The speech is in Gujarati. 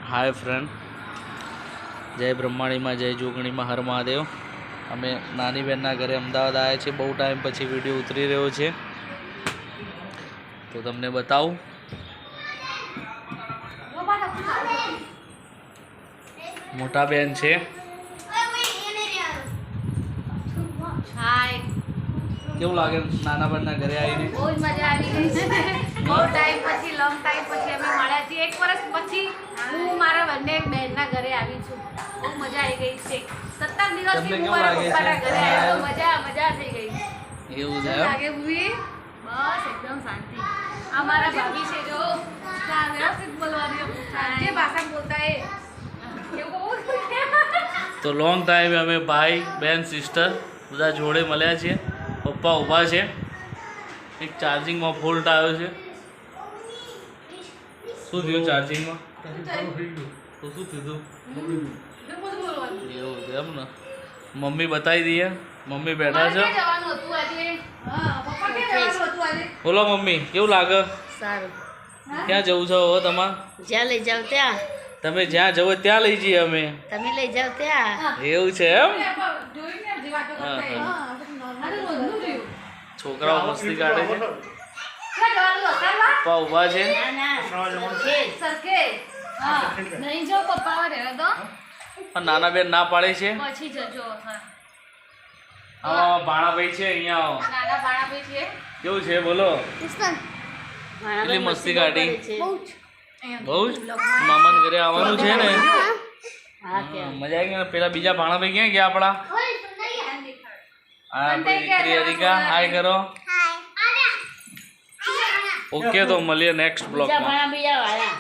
हाय फ्रेंड, जय ब्रह्माणी में जय जोगणी में हर महादेव। अमे नानी बेनना घरे अमदावाद आया छे। बहु टाइम पछी विडियो उतरी रह्यो छे तो तमने बताऊं। मोटा बेन छे। केवुं लागे नाना बेनना घरे आवीने? बहुत मजा આવી ગઈ છે। बहुत टाइम પછી લોંગ ટાઈમ પછી અમે મળ્યા છીએ। એક વર્ષ પછી હું મારા બંને બહેનના ઘરે આવી છું। બહુ મજા આવી ગઈ છે। 17 દિવસથી હું મારા પપ્પાના ઘરે આવ્યો તો મજા મજા થઈ ગઈ। એવું છે લાગે ભૂવી? બસ एकदम શાંતિ। આ મારા ભાભી છે જો વ્યવસ્થિત બોલવાની જે ભાષા બોલતા એ એવું બહુ। तो लॉन्ग टाइम अमे भाई बेन सिस्टर બધા જોડે મળ્યા છીએ। पप्पा ऊभा છે। एक चार्जिंग में फॉल्ट आयो છે। શું થયું ચાર્જિંગ માં? તો શું થયું? એવું છે એમ ને। મમ્મી બતાવી દઈએ। મમ્મી બેઠા છે। જવાનું હતું આજે। હા પપ્પા કે જવાનું હતું આજે। બોલો મમ્મી, કેવું લાગે? સારું। ક્યાં જવું છે હવે તમારે? જ્યાં લઈ જાવ ત્યાં। તમે જ્યાં જવો ત્યાં લઈ જઈએ અમે। તમે લઈ જાવ ત્યાં। એવું છે એમ? જોઈને જે વાતો કરતા એ હા અરે રોજનું જોયું। છોકરાઓ મસ્તી કાઢે છે। ક્યાં જવાનું અસરમાં? પપ્પા ઊભા છે। ના ના છે। સરખે હા નહીં જો પપ્પા રહેવા દો પણ નાના બેન ના પાડે છે। પછી જજો હા આવો ભાણાભાઈ છે, અહીંયા આવો। નાના ભાણાભાઈ છે કેવું છે બોલો? મારા એટલી ભાઈ મસ્તી કાઢી? કરે છે। બહુ જ મામાને ઘરે આવવાનું છે ને? હા કે મજા આવી ગઈ ને? પેલા બીજા ભાણાભાઈ ક્યાં ગયા આપણા? હા આપણી દીકરી હરિકા હાય કરો। ઓકે તો મળીએ નેક્સ્ટ બીજા બ્લોગમાં। બીજા વાળા